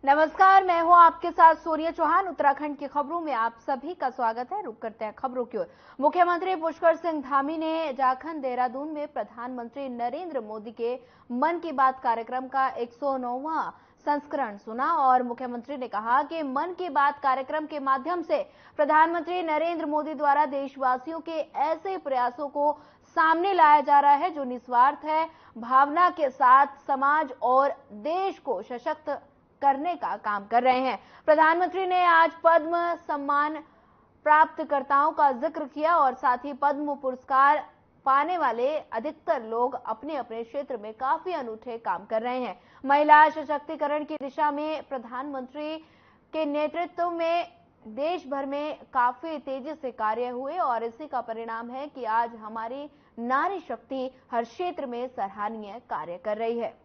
नमस्कार, मैं हूं आपके साथ सोनिया चौहान। उत्तराखंड की खबरों में आप सभी का स्वागत है। रुक करते हैं खबरों की ओर। मुख्यमंत्री पुष्कर सिंह धामी ने झारखंड देहरादून में प्रधानमंत्री नरेंद्र मोदी के मन की बात कार्यक्रम का 109वां संस्करण सुना और मुख्यमंत्री ने कहा कि मन की बात कार्यक्रम के माध्यम से प्रधानमंत्री नरेंद्र मोदी द्वारा देशवासियों के ऐसे प्रयासों को सामने लाया जा रहा है जो निस्वार्थ है, भावना के साथ समाज और देश को सशक्त करने का काम कर रहे हैं। प्रधानमंत्री ने आज पद्म सम्मान प्राप्तकर्ताओं का जिक्र किया और साथ ही पद्म पुरस्कार पाने वाले अधिकतर लोग अपने अपने क्षेत्र में काफी अनूठे काम कर रहे हैं। महिला सशक्तिकरण की दिशा में प्रधानमंत्री के नेतृत्व में देश भर में काफी तेजी से कार्य हुए और इसी का परिणाम है कि आज हमारी नारी शक्ति हर क्षेत्र में सराहनीय कार्य कर रही है।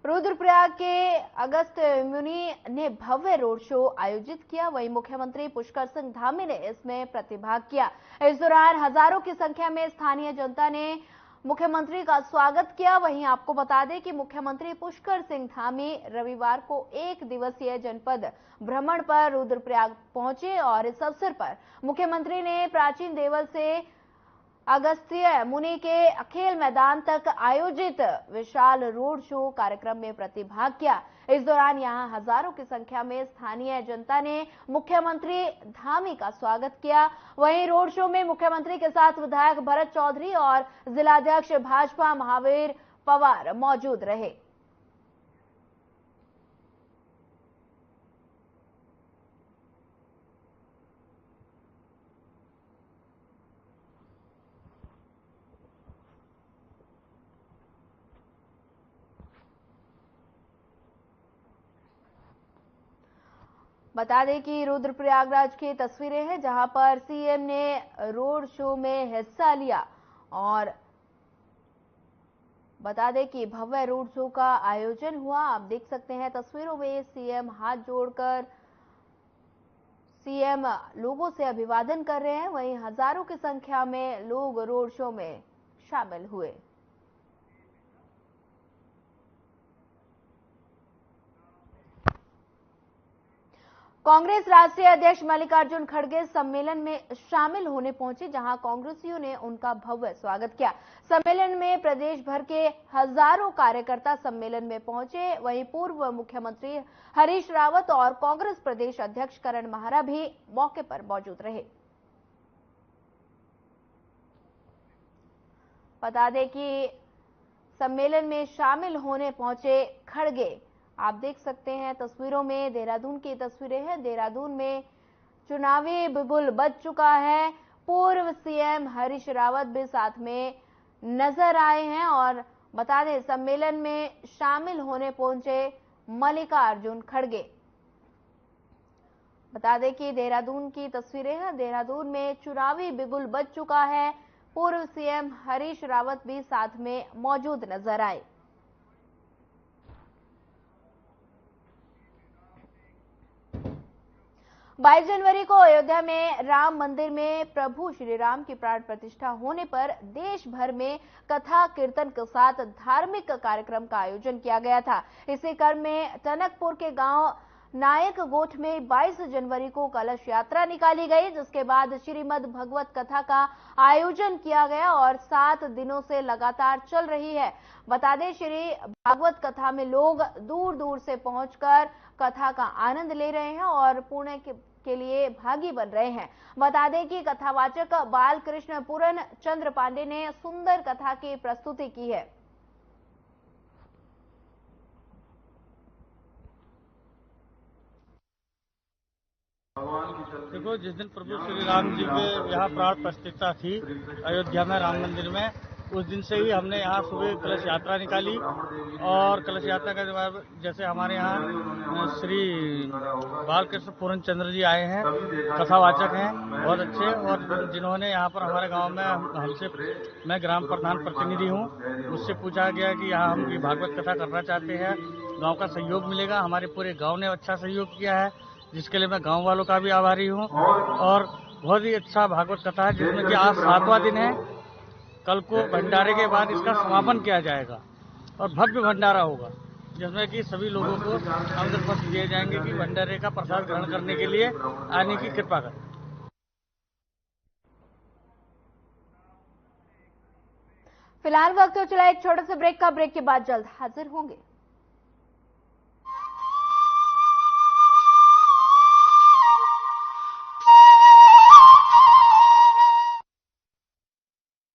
रुद्रप्रयाग के अगस्त मुनि ने भव्य रोड शो आयोजित किया। वहीं मुख्यमंत्री पुष्कर सिंह धामी ने इसमें प्रतिभाग किया। इस दौरान हजारों की संख्या में स्थानीय जनता ने मुख्यमंत्री का स्वागत किया। वहीं आपको बता दें कि मुख्यमंत्री पुष्कर सिंह धामी रविवार को 1 दिवसीय जनपद भ्रमण पर रुद्रप्रयाग पहुंचे और इस अवसर पर मुख्यमंत्री ने प्राचीन देवल से अगस्त्य मुनि के खेल मैदान तक आयोजित विशाल रोड शो कार्यक्रम में प्रतिभाग किया। इस दौरान यहां हजारों की संख्या में स्थानीय जनता ने मुख्यमंत्री धामी का स्वागत किया। वहीं रोड शो में मुख्यमंत्री के साथ विधायक भरत चौधरी और जिलाध्यक्ष भाजपा महावीर पवार मौजूद रहे। बता दें कि रुद्रप्रयागराज की तस्वीरें हैं जहां पर सीएम ने रोड शो में हिस्सा लिया और बता दें कि भव्य रोड शो का आयोजन हुआ। आप देख सकते हैं तस्वीरों में सीएम हाथ जोड़कर सीएम लोगों से अभिवादन कर रहे हैं। वहीं हजारों की संख्या में लोग रोड शो में शामिल हुए। कांग्रेस राष्ट्रीय अध्यक्ष मल्लिकार्जुन खड़गे सम्मेलन में शामिल होने पहुंचे जहां कांग्रेसियों ने उनका भव्य स्वागत किया। सम्मेलन में प्रदेश भर के हजारों कार्यकर्ता सम्मेलन में पहुंचे। वहीं पूर्व मुख्यमंत्री हरीश रावत और कांग्रेस प्रदेश अध्यक्ष करण माहरा भी मौके पर मौजूद रहे। बता दें कि सम्मेलन में शामिल होने पहुंचे खड़गे, आप देख सकते हैं तस्वीरों में देहरादून की तस्वीरें हैं। देहरादून में चुनावी बिगुल बज चुका है। पूर्व सीएम हरीश रावत भी साथ में नजर आए हैं और बता दें सम्मेलन में शामिल होने पहुंचे मल्लिकार्जुन खड़गे। बता दें कि देहरादून की तस्वीरें हैं। देहरादून में चुनावी बिगुल बज चुका है। पूर्व सीएम हरीश रावत भी साथ में मौजूद नजर आए। 22 जनवरी को अयोध्या में राम मंदिर में प्रभु श्री राम की प्राण प्रतिष्ठा होने पर देश भर में कथा कीर्तन के साथ धार्मिक कार्यक्रम का आयोजन किया गया था। इसी क्रम में टनकपुर के गांव नायक गोठ में 22 जनवरी को कलश यात्रा निकाली गई, जिसके बाद श्रीमद् भगवत कथा का आयोजन किया गया और 7 दिनों से लगातार चल रही है। बता दें श्री भागवत कथा में लोग दूर दूर से पहुंचकर कथा का आनंद ले रहे हैं और पुण्य के लिए भागी बन रहे हैं। बता दें कि कथावाचक बालकृष्ण पूरन चंद्र पांडे ने सुंदर कथा की प्रस्तुति की है। देखो, जिस दिन प्रभु श्री राम जी के यहाँ प्राण प्रतिष्ठा थी अयोध्या में राम मंदिर में, उस दिन से ही हमने यहाँ सुबह कलश यात्रा निकाली और कलश यात्रा का जवाब जैसे हमारे यहाँ श्री बालकृष्ण पूर्ण चंद्र जी आए हैं, कथावाचक हैं बहुत अच्छे, और जिन्होंने यहाँ पर हमारे गांव में हमसे, मैं ग्राम प्रधान प्रतिनिधि हूँ, उससे पूछा गया कि यहाँ हम भागवत कथा करना चाहते हैं, गांव का सहयोग मिलेगा। हमारे पूरे गांव ने अच्छा सहयोग किया है, जिसके लिए मैं गांव वालों का भी आभारी हूँ। और बहुत ही अच्छा भागवत कथा है, जिसमें कि आज 7वां दिन है। कल को भंडारे के बाद इसका समापन किया जाएगा और भव्य भंडारा होगा, जिसमें कि सभी लोगों को आमंत्रण पत्र दिए जाएंगे कि भंडारे का प्रसाद ग्रहण करने के लिए आने की कृपा करें। फिलहाल वक्त हो चला एक छोटे से ब्रेक का। ब्रेक के बाद जल्द हाजिर होंगे।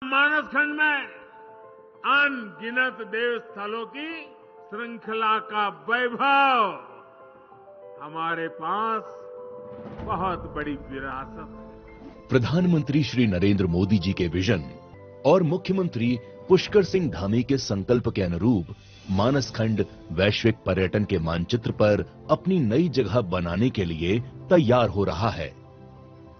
मानसखंड में अनगिनत देव स्थलों की श्रृंखला का वैभव, हमारे पास बहुत बड़ी विरासत है। प्रधानमंत्री श्री नरेंद्र मोदी जी के विजन और मुख्यमंत्री पुष्कर सिंह धामी के संकल्प के अनुरूप मानसखंड वैश्विक पर्यटन के मानचित्र पर अपनी नई जगह बनाने के लिए तैयार हो रहा है।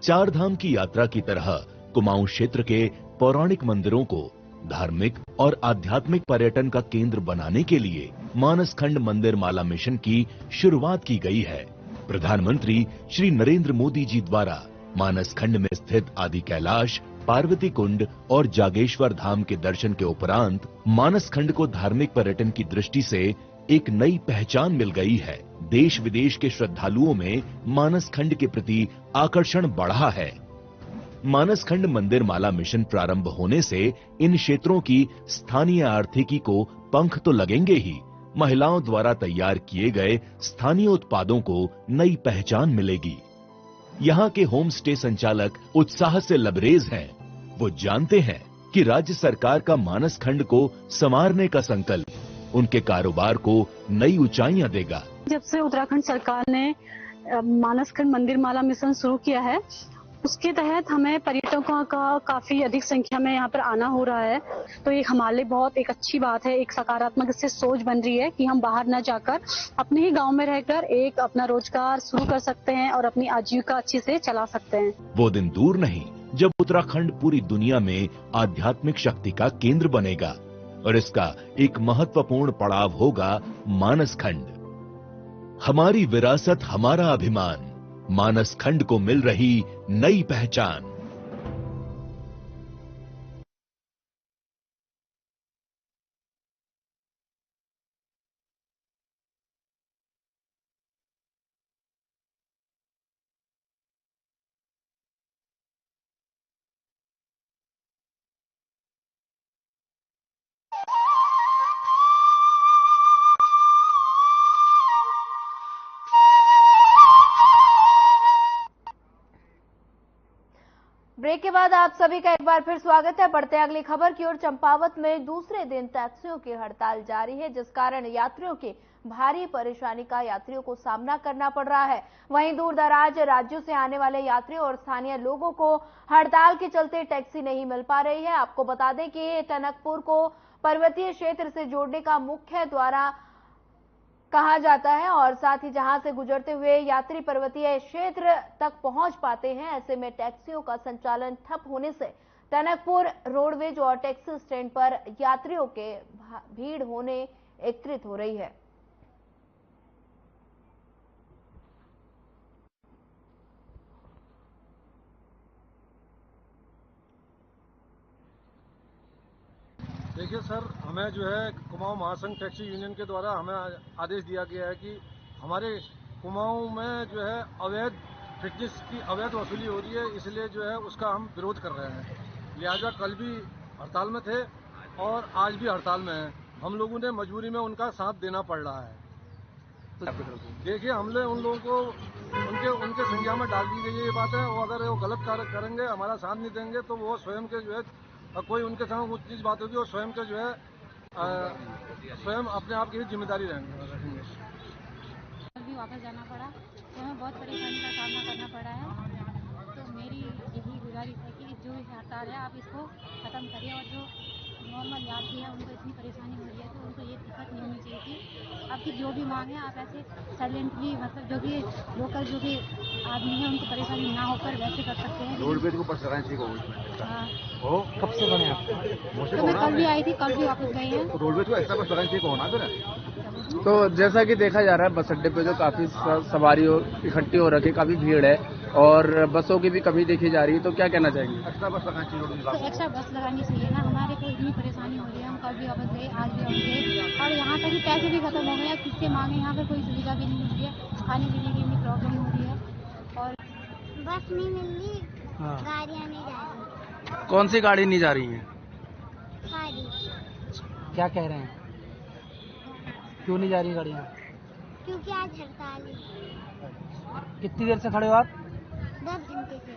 चार धाम की यात्रा की तरह कुमाऊं क्षेत्र के पौराणिक मंदिरों को धार्मिक और आध्यात्मिक पर्यटन का केंद्र बनाने के लिए मानसखंड मंदिर माला मिशन की शुरुआत की गई है। प्रधानमंत्री श्री नरेंद्र मोदी जी द्वारा मानसखंड में स्थित आदि कैलाश, पार्वती कुंड और जागेश्वर धाम के दर्शन के उपरांत मानसखंड को धार्मिक पर्यटन की दृष्टि से एक नई पहचान मिल गई है। देश विदेश के श्रद्धालुओं में मानसखंड के प्रति आकर्षण बढ़ा है। मानसखंड मंदिर माला मिशन प्रारंभ होने से इन क्षेत्रों की स्थानीय आर्थिकी को पंख तो लगेंगे ही, महिलाओं द्वारा तैयार किए गए स्थानीय उत्पादों को नई पहचान मिलेगी। यहाँ के होम स्टे संचालक उत्साह से लबरेज हैं। वो जानते हैं कि राज्य सरकार का मानसखंड को संवारने का संकल्प उनके कारोबार को नई ऊंचाइयां देगा। जब से उत्तराखंड सरकार ने मानसखंड मंदिर माला मिशन शुरू किया है, उसके तहत हमें पर्यटकों का काफी अधिक संख्या में यहाँ पर आना हो रहा है। तो ये हमारे लिए बहुत एक अच्छी बात है, एक सकारात्मक इससे सोच बन रही है कि हम बाहर न जाकर अपने ही गांव में रहकर एक अपना रोजगार शुरू कर सकते हैं और अपनी आजीविका अच्छे से चला सकते हैं। वो दिन दूर नहीं जब उत्तराखंड पूरी दुनिया में आध्यात्मिक शक्ति का केंद्र बनेगा और इसका एक महत्वपूर्ण पड़ाव होगा मानसखंड। हमारी विरासत, हमारा अभिमान, मानसखंड को मिल रही नई पहचान। ब्रेक के बाद आप सभी का एक बार फिर स्वागत है। बढ़ते हैं अगली खबर की ओर। चंपावत में दूसरे दिन टैक्सियों की हड़ताल जारी है, जिस कारण यात्रियों की भारी परेशानी का यात्रियों को सामना करना पड़ रहा है। वहीं दूर दराज राज्यों से आने वाले यात्रियों और स्थानीय लोगों को हड़ताल के चलते टैक्सी नहीं मिल पा रही है। आपको बता दें कि टनकपुर को पर्वतीय क्षेत्र से जोड़ने का मुख्य द्वार कहा जाता है और साथ ही जहां से गुजरते हुए यात्री पर्वतीय क्षेत्र तक पहुंच पाते हैं। ऐसे में टैक्सियों का संचालन ठप होने से टनकपुर रोडवेज और टैक्सी स्टैंड पर यात्रियों के भीड़ होने एकत्रित हो रही है। देखिए सर, हमें जो है कुमाऊं महासंघ टैक्सी यूनियन के द्वारा हमें आदेश दिया गया है कि हमारे कुमाऊं में जो है अवैध फिटनेस की अवैध वसूली हो रही है, इसलिए जो है उसका हम विरोध कर रहे हैं। लिहाजा कल भी हड़ताल में थे और आज भी हड़ताल में हैं। हम लोगों ने मजबूरी में उनका साथ देना पड़ रहा है। तो देखिए, हमने उन लोगों को उनके संज्ञा में डाल दी गई ये बात है, और अगर वो गलत कार्य करेंगे, हमारा साथ नहीं देंगे, तो वो स्वयं के जो है कोई उनके साथ कुछ चीज बात होगी और स्वयं के जो है स्वयं अपने आप की जिम्मेदारी रखेंगे। भी वापस जाना पड़ा तो हमें बहुत परेशानी का सामना करना पड़ा है। तो मेरी यही गुजारिश है कि जो हड़ताल है आप इसको खत्म करिए और जो नॉर्मल यात्री है उनको इतनी परेशानी हो रही है, तो उनको ये दिक्कत नहीं होनी चाहिए थी। आपकी जो भी मांग है आप ऐसे साइलेंटली, मतलब जो भी लोकल जो भी आदमी है उनको परेशानी ना होकर वैसे कर सकते हैं। रोडवेज को पर लगाना चाहिए। हाँ, वो कब से बने आप? तो मैं कल भी आई थी, कल भी वापस गई है। रोडवेज को एक्स्ट्रा बस लगाना चाहिए होना फिर। तो जैसा कि देखा जा रहा है बस अड्डे पे जो काफी सवारी इकट्ठी हो रखी, काफी भीड़ है और बसों की भी कमी देखी जा रही है, तो क्या कहना चाहेंगे? एक्स्ट्रा बस लगाना चाहिए। तो एक्स्ट्रा बस लगानी चाहिए ना, हमारे को इतनी परेशानी हो रही है, हम कल भी वापस गए, आज भी आएंगे। और यहाँ तक कि पैसे भी खत्म हो गए, अब किससे मांगे, यहाँ पर कोई सुविधा भी नहीं मिल रही है, खाने पीने की इतनी प्रॉब्लम हो रही है और बस नहीं मिल रही, गाड़ियाँ नहीं जा रही। कौन सी गाड़ी नहीं जा रही है? सारी। क्या कह रहे हैं, क्यों नहीं जा रही गाड़ियाँ? क्योंकि आज हड़ताल है। कितनी देर से खड़े हो आप? 10 घंटे से।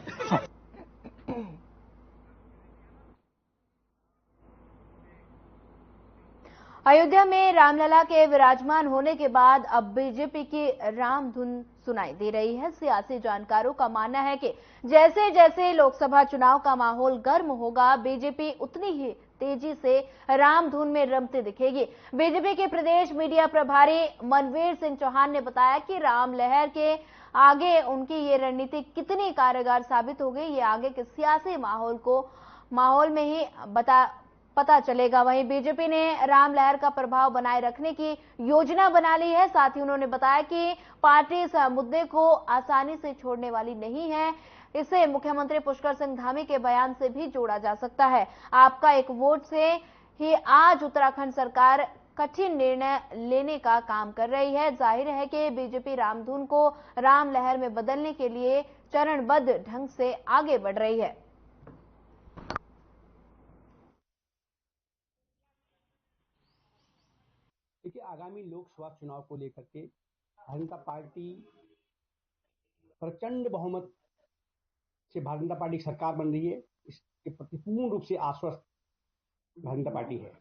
अयोध्या में रामलला के विराजमान होने के बाद अब बीजेपी की राम धुन सुनाई दे रही है। सियासी जानकारों का मानना है कि जैसे जैसे लोकसभा चुनाव का माहौल गर्म होगा, बीजेपी उतनी ही तेजी से राम धुन में रमते दिखेगी। बीजेपी के प्रदेश मीडिया प्रभारी मनवीर सिंह चौहान ने बताया कि राम लहर के आगे उनकी ये रणनीति कितनी कारगर साबित होगी, ये आगे के सियासी माहौल में ही पता चलेगा। वहीं बीजेपी ने राम लहर का प्रभाव बनाए रखने की योजना बना ली है। साथ ही उन्होंने बताया कि पार्टी इस मुद्दे को आसानी से छोड़ने वाली नहीं है। इसे मुख्यमंत्री पुष्कर सिंह धामी के बयान से भी जोड़ा जा सकता है। आपका एक वोट से ही आज उत्तराखंड सरकार कठिन निर्णय लेने का काम कर रही है। जाहिर है कि बीजेपी रामधुन को राम लहर में बदलने के लिए चरणबद्ध ढंग से आगे बढ़ रही है। देखिए, आगामी लोकसभा चुनाव को लेकर के भारतीय जनता पार्टी प्रचंड बहुमत से भारतीय जनता पार्टी की सरकार बन रही है, इसके प्रति पूर्ण रूप से आश्वस्त भारतीय जनता पार्टी है।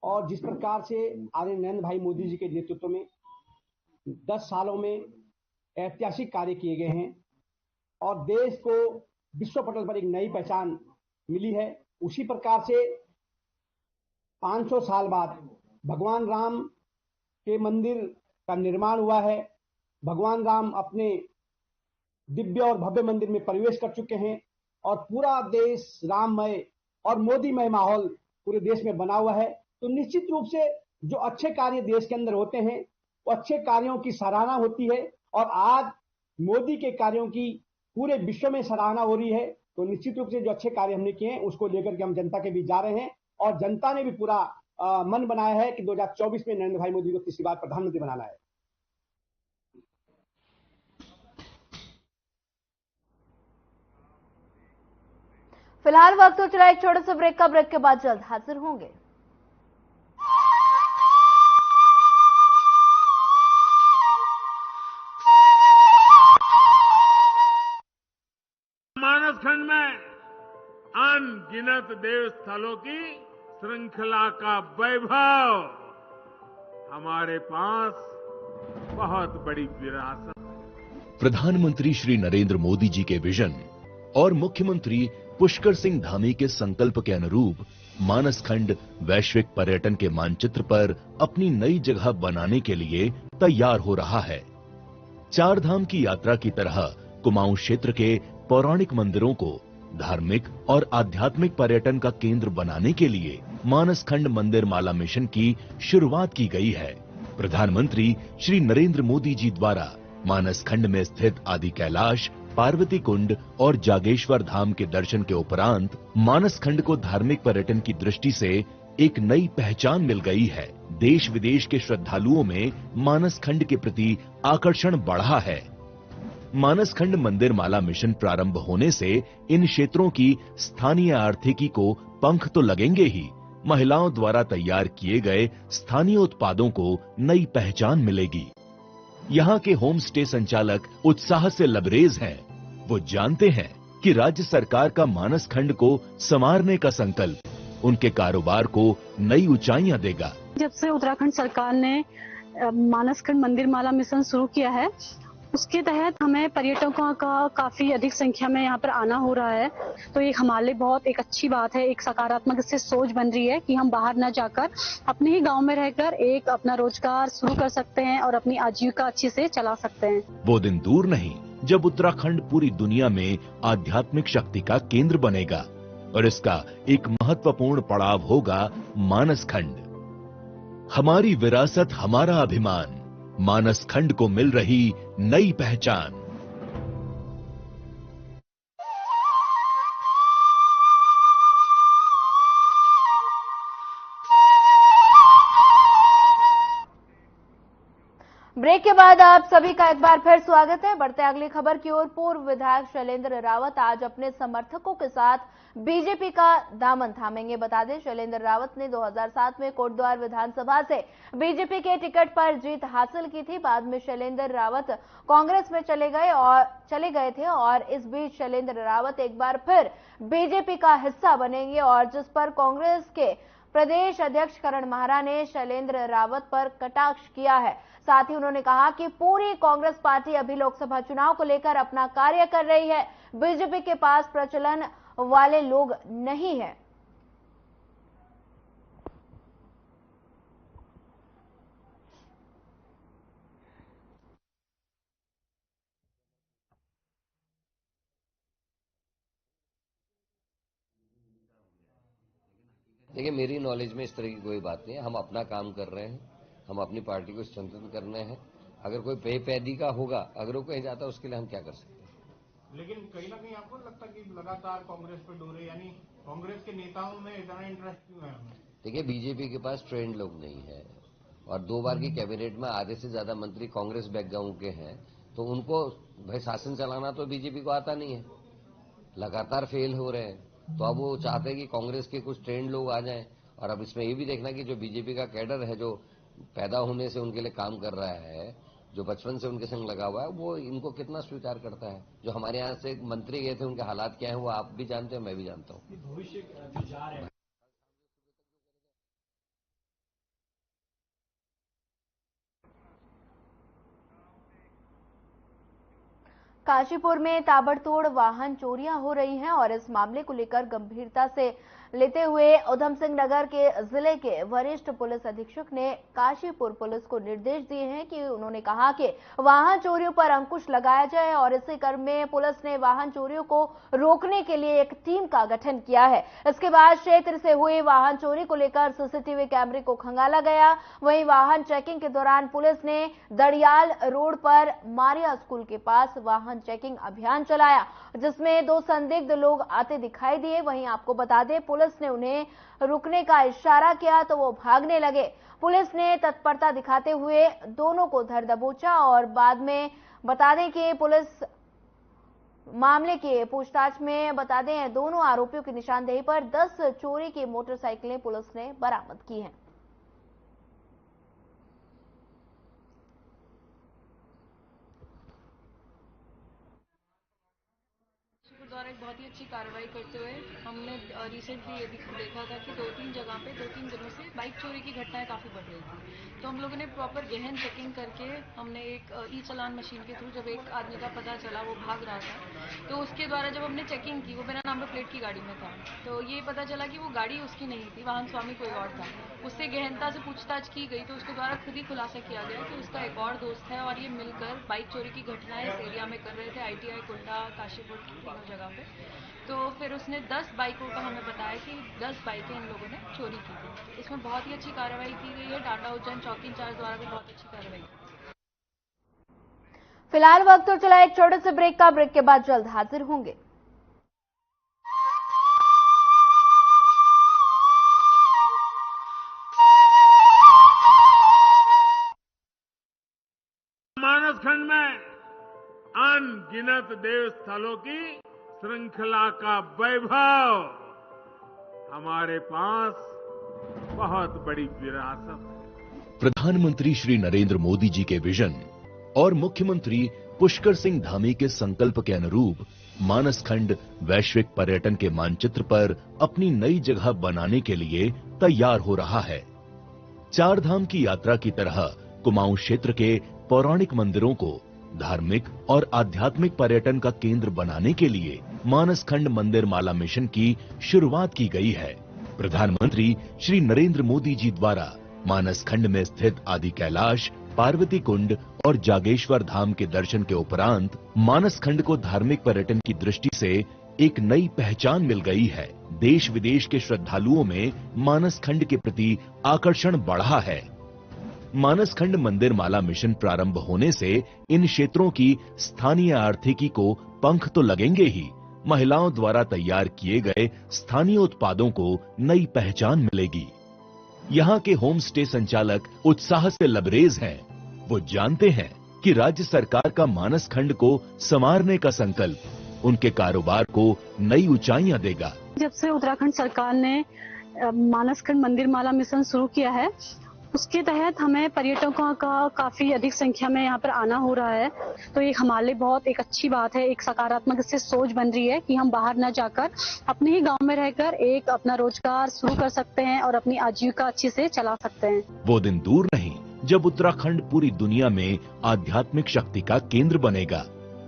और जिस प्रकार से आदरणीय नरेंद्र भाई मोदी जी के नेतृत्व में 10 सालों में ऐतिहासिक कार्य किए गए हैं और देश को विश्व पटल पर एक नई पहचान मिली है, उसी प्रकार से 500 साल बाद भगवान राम के मंदिर का निर्माण हुआ है। भगवान राम अपने दिव्य और भव्य मंदिर में प्रवेश कर चुके हैं और पूरा देश राममय और मोदीमय माहौल पूरे देश में बना हुआ है। तो निश्चित रूप से जो अच्छे कार्य देश के अंदर होते हैं वो अच्छे कार्यों की सराहना होती है और आज मोदी के कार्यों की पूरे विश्व में सराहना हो रही है। तो निश्चित रूप से जो अच्छे कार्य हमने किए हैं उसको लेकर के हम जनता के बीच जा रहे हैं और जनता ने भी पूरा मन बनाया है कि 2024 में नरेंद्र भाई मोदी को तीसरी बार प्रधानमंत्री बनाना है। फिलहाल वक्त हो चला एक छोटे से ब्रेक का। ब्रेक के बाद जल्द हाजिर होंगे। मानस खंड में अनगिनत देव स्थलों की श्रृंखला का वैभव, हमारे पास बहुत बड़ी विरासत। प्रधानमंत्री श्री नरेंद्र मोदी जी के विजन और मुख्यमंत्री पुष्कर सिंह धामी के संकल्प के अनुरूप मानसखंड वैश्विक पर्यटन के मानचित्र पर अपनी नई जगह बनाने के लिए तैयार हो रहा है। चार धाम की यात्रा की तरह कुमाऊं क्षेत्र के पौराणिक मंदिरों को धार्मिक और आध्यात्मिक पर्यटन का केंद्र बनाने के लिए मानसखंड मंदिर माला मिशन की शुरुआत की गई है। प्रधानमंत्री श्री नरेंद्र मोदी जी द्वारा मानसखंड में स्थित आदि कैलाश, पार्वती कुंड और जागेश्वर धाम के दर्शन के उपरांत मानसखंड को धार्मिक पर्यटन की दृष्टि से एक नई पहचान मिल गई है। देश विदेश के श्रद्धालुओं में मानसखंड के प्रति आकर्षण बढ़ा है। मानसखंड मंदिर माला मिशन प्रारंभ होने से इन क्षेत्रों की स्थानीय आर्थिकी को पंख तो लगेंगे ही, महिलाओं द्वारा तैयार किए गए स्थानीय उत्पादों को नई पहचान मिलेगी। यहाँ के होम स्टे संचालक उत्साह से लबरेज हैं। वो जानते हैं कि राज्य सरकार का मानसखंड को संवारने का संकल्प उनके कारोबार को नई ऊंचाइयां देगा। जब से उत्तराखंड सरकार ने मानसखंड मंदिर माला मिशन शुरू किया है, उसके तहत हमें पर्यटकों का काफी अधिक संख्या में यहाँ पर आना हो रहा है। तो ये हमारे लिए बहुत एक अच्छी बात है, एक सकारात्मक इससे सोच बन रही है कि हम बाहर न जाकर अपने ही गांव में रहकर एक अपना रोजगार शुरू कर सकते हैं और अपनी आजीविका अच्छे से चला सकते हैं। वो दिन दूर नहीं जब उत्तराखंड पूरी दुनिया में आध्यात्मिक शक्ति का केंद्र बनेगा और इसका एक महत्वपूर्ण पड़ाव होगा मानसखंड। हमारी विरासत, हमारा अभिमान, मानसखंड को मिल रही नई पहचान। ब्रेक के बाद आप सभी का एक बार फिर स्वागत है। बढ़ते अगली खबर की ओर। पूर्व विधायक शैलेंद्र रावत आज अपने समर्थकों के साथ बीजेपी का दामन थामेंगे। बता दें, शैलेंद्र रावत ने 2007 में कोटद्वार विधानसभा से बीजेपी के टिकट पर जीत हासिल की थी। बाद में शैलेंद्र रावत कांग्रेस में चले गए थे और इस बीच शैलेंद्र रावत एक बार फिर बीजेपी का हिस्सा बनेंगे और जिस पर कांग्रेस के प्रदेश अध्यक्ष करण माहरा ने शैलेंद्र रावत पर कटाक्ष किया है। साथ ही उन्होंने कहा कि पूरी कांग्रेस पार्टी अभी लोकसभा चुनाव को लेकर अपना कार्य कर रही है, बीजेपी के पास प्रचलन वाले लोग नहीं है। देखिए, मेरी नॉलेज में इस तरह की कोई बात नहीं है। हम अपना काम कर रहे हैं, हम अपनी पार्टी को स्ट्रेंथन करने हैं। अगर कोई पैदी का होगा, अगर वो कहीं जाता है, उसके लिए हम क्या कर सकते हैं। लेकिन कहीं ना कहीं आपको लगता है कि लगातार कांग्रेस पे डोरे, यानी कांग्रेस के नेताओं में इतना इंटरेस्ट क्यों है? देखिए, बीजेपी के पास ट्रेंड लोग नहीं है और 2 बार की कैबिनेट में आधे से ज्यादा मंत्री कांग्रेस बैकग्राउंड के हैं, तो उनको भाई शासन चलाना तो बीजेपी को आता नहीं है, लगातार फेल हो रहे हैं। तो अब वो चाहते हैं कि कांग्रेस के कुछ ट्रेंड लोग आ जाएं। और अब इसमें ये भी देखना कि जो बीजेपी का कैडर है, जो पैदा होने से उनके लिए काम कर रहा है, जो बचपन से उनके संग लगा हुआ है, वो इनको कितना स्वीकार करता है। जो हमारे यहाँ से मंत्री गए थे, उनके हालात क्या है वो आप भी जानते हो, मैं भी जानता हूँ। भविष्य जो जा रहे हैं, काशीपुर में ताबड़तोड़ वाहन चोरियां हो रही हैं और इस मामले को लेकर गंभीरता से लेते हुए उधम सिंह नगर के जिले के वरिष्ठ पुलिस अधीक्षक ने काशीपुर पुलिस को निर्देश दिए हैं कि उन्होंने कहा कि वाहन चोरियों पर अंकुश लगाया जाए और इसी क्रम में पुलिस ने वाहन चोरियों को रोकने के लिए एक टीम का गठन किया है। इसके बाद क्षेत्र से हुई वाहन चोरी को लेकर सीसीटीवी कैमरे को खंगाला गया। वहीं वाहन चेकिंग के दौरान पुलिस ने दड़ियाल रोड पर मारिया स्कूल के पास वाहन चेकिंग अभियान चलाया, जिसमें 2 संदिग्ध लोग आते दिखाई दिए। वहीं आपको बता दें, पुलिस ने उन्हें रुकने का इशारा किया तो वो भागने लगे। पुलिस ने तत्परता दिखाते हुए दोनों को धर दबोचा और बाद में बता दें कि पुलिस मामले की पूछताछ में बता दें दोनों आरोपियों की निशानदेही पर 10 चोरी की मोटरसाइकिलें पुलिस ने बरामद की हैं। द्वारा एक बहुत ही अच्छी कार्रवाई करते हुए हमने रिसेंटली ये देखा था कि 2-3 जगह पे 2-3 दिनों से बाइक चोरी की घटनाएं काफ़ी बढ़ रही थी। तो हम लोगों ने प्रॉपर गहन चेकिंग करके हमने एक ई चालान मशीन के थ्रू जब एक आदमी का पता चला वो भाग रहा था, तो उसके द्वारा जब हमने चेकिंग की, वो बिना नंबर प्लेट की गाड़ी में था, तो ये पता चला कि वो गाड़ी उसकी नहीं थी, वाहन स्वामी कोई और था। उससे गहनता से पूछताछ की गई तो उसके द्वारा खुद ही खुलासा किया गया कि उसका एक और दोस्त है और ये मिलकर बाइक चोरी की घटनाएं इस एरिया में कर रहे थे, ITI, कुंडा, काशीपुर, तीनों जगह पे। तो फिर उसने 10 बाइकों का हमें बताया कि 10 बाइकें इन लोगों ने चोरी की थी। इसमें बहुत ही अच्छी कार्रवाई की गई है। टाटा उज्जैन चौकी इंचार्ज द्वारा भी बहुत अच्छी कार्रवाई की। फिलहाल वक्त तो चला एक छोटे से ब्रेक का। ब्रेक के बाद जल्द हाजिर होंगे। मानसखंड में अनगिनत देव स्थलों की श्रृंखला का वैभव, हमारे पास बहुत बड़ी विरासत है। प्रधानमंत्री श्री नरेंद्र मोदी जी के विजन और मुख्यमंत्री पुष्कर सिंह धामी के संकल्प के अनुरूप मानसखंड वैश्विक पर्यटन के मानचित्र पर अपनी नई जगह बनाने के लिए तैयार हो रहा है। 4 धाम की यात्रा की तरह कुमाऊं क्षेत्र के पौराणिक मंदिरों को धार्मिक और आध्यात्मिक पर्यटन का केंद्र बनाने के लिए मानसखंड मंदिर माला मिशन की शुरुआत की गई है। प्रधानमंत्री श्री नरेंद्र मोदी जी द्वारा मानसखंड में स्थित आदि कैलाश, पार्वती कुंड और जागेश्वर धाम के दर्शन के उपरांत मानसखंड को धार्मिक पर्यटन की दृष्टि से एक नई पहचान मिल गई है। देश विदेश के श्रद्धालुओं में मानसखंड के प्रति आकर्षण बढ़ा है। मानसखंड मंदिर माला मिशन प्रारंभ होने से इन क्षेत्रों की स्थानीय आर्थिकी को पंख तो लगेंगे ही, महिलाओं द्वारा तैयार किए गए स्थानीय उत्पादों को नई पहचान मिलेगी। यहाँ के होम स्टे संचालक उत्साह से लबरेज हैं। वो जानते हैं कि राज्य सरकार का मानसखंड को संवारने का संकल्प उनके कारोबार को नई ऊंचाइयां देगा। जब से उत्तराखंड सरकार ने मानसखंड मंदिर माला मिशन शुरू किया है, उसके तहत हमें पर्यटकों का काफी अधिक संख्या में यहाँ पर आना हो रहा है। तो ये हमारे लिए बहुत एक अच्छी बात है, एक सकारात्मक इससे सोच बन रही है कि हम बाहर न जाकर अपने ही गांव में रहकर एक अपना रोजगार शुरू कर सकते हैं और अपनी आजीविका अच्छे से चला सकते हैं। वो दिन दूर नहीं जब उत्तराखंड पूरी दुनिया में आध्यात्मिक शक्ति का केंद्र बनेगा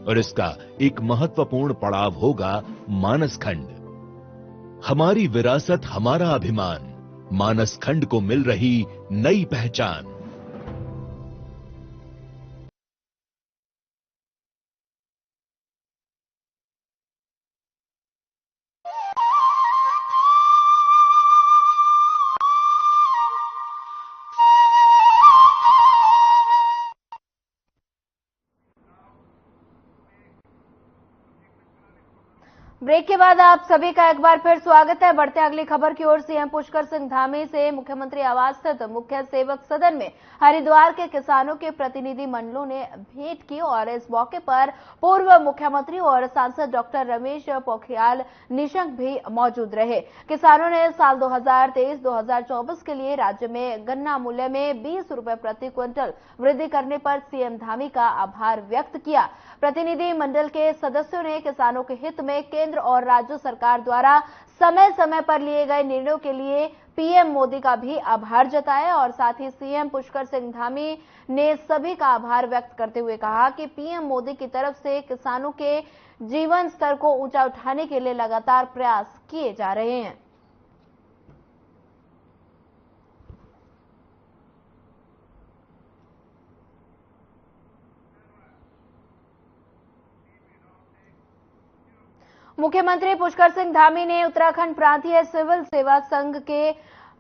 और इसका एक महत्वपूर्ण पड़ाव होगा मानसखंड। हमारी विरासत, हमारा अभिमान, मानसखंड को मिल रही नई पहचान। ब्रेक के बाद आप सभी का एक बार फिर स्वागत है। बढ़ते अगली खबर की ओर। सीएम पुष्कर सिंह धामी से मुख्यमंत्री आवास स्थित मुख्य सेवक सदन में हरिद्वार के किसानों के प्रतिनिधि मंडलों ने भेंट की और इस मौके पर पूर्व मुख्यमंत्री और सांसद डॉक्टर रमेश पोखरियाल निशंक भी मौजूद रहे। किसानों ने साल 2023-2024 के लिए राज्य में गन्ना मूल्य में 20 रुपए प्रति क्विंटल वृद्धि करने पर सीएम धामी का आभार व्यक्त किया। प्रतिनिधि मंडल के सदस्यों ने किसानों के हित में केंद्र और राज्य सरकार द्वारा समय समय पर लिए गए निर्णयों के लिए पीएम मोदी का भी आभार जताया और साथ ही सीएम पुष्कर सिंह धामी ने सभी का आभार व्यक्त करते हुए कहा कि पीएम मोदी की तरफ से किसानों के जीवन स्तर को ऊंचा उठाने के लिए लगातार प्रयास किए जा रहे हैं। मुख्यमंत्री पुष्कर सिंह धामी ने उत्तराखंड प्रांतीय सिविल सेवा संघ के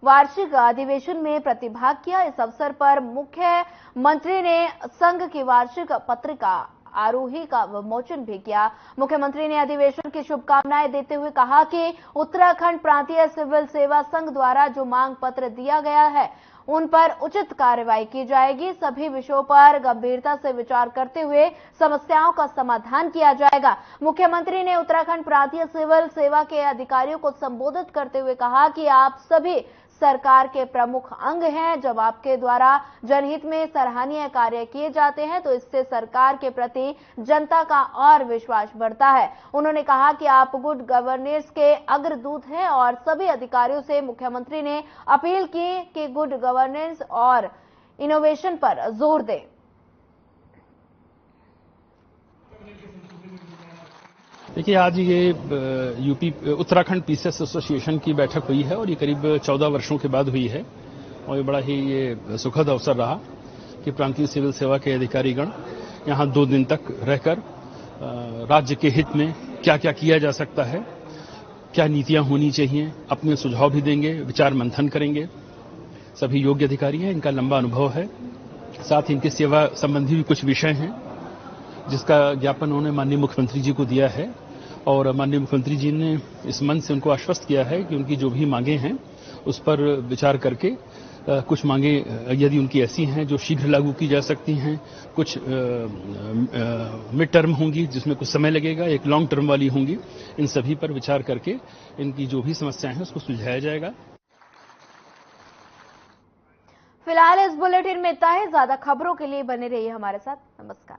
वार्षिक अधिवेशन में प्रतिभाग किया। इस अवसर पर मुख्यमंत्री ने संघ की वार्षिक पत्रिका आरोही का विमोचन भी किया। मुख्यमंत्री ने अधिवेशन की शुभकामनाएं देते हुए कहा कि उत्तराखंड प्रांतीय सिविल सेवा संघ द्वारा जो मांग पत्र दिया गया है उन पर उचित कार्रवाई की जाएगी। सभी विषयों पर गंभीरता से विचार करते हुए समस्याओं का समाधान किया जाएगा। मुख्यमंत्री ने उत्तराखंड प्रांतीय सिविल सेवा के अधिकारियों को संबोधित करते हुए कहा कि आप सभी सरकार के प्रमुख अंग हैं। जब आपके द्वारा जनहित में सराहनीय कार्य किए जाते हैं तो इससे सरकार के प्रति जनता का और विश्वास बढ़ता है। उन्होंने कहा कि आप गुड गवर्नेंस के अग्रदूत हैं और सभी अधिकारियों से मुख्यमंत्री ने अपील की कि गुड गवर्नेंस और इनोवेशन पर जोर दें। देखिए, आज ये यूपी उत्तराखंड पीसीएस एसोसिएशन की बैठक हुई है और ये करीब 14 वर्षों के बाद हुई है और ये बड़ा ही ये सुखद अवसर रहा कि प्रांतीय सिविल सेवा के अधिकारीगण यहाँ 2 दिन तक रहकर राज्य के हित में क्या क्या किया जा सकता है, क्या नीतियां होनी चाहिए, अपने सुझाव भी देंगे, विचार मंथन करेंगे। सभी योग्य अधिकारी हैं, इनका लंबा अनुभव है, साथ ही इनकी सेवा संबंधी भी कुछ विषय हैं जिसका ज्ञापन उन्होंने माननीय मुख्यमंत्री जी को दिया है और माननीय मुख्यमंत्री जी ने इस मंच से उनको आश्वस्त किया है कि उनकी जो भी मांगे हैं उस पर विचार करके कुछ मांगे यदि उनकी ऐसी हैं जो शीघ्र लागू की जा सकती हैं, कुछ मिड टर्म होंगी जिसमें कुछ समय लगेगा, एक लॉन्ग टर्म वाली होंगी, इन सभी पर विचार करके इनकी जो भी समस्याएं हैं उसको सुलझाया जाएगा। फिलहाल इस बुलेटिन में इतना ही। ज्यादा खबरों के लिए बने रहिए हमारे साथ। नमस्कार।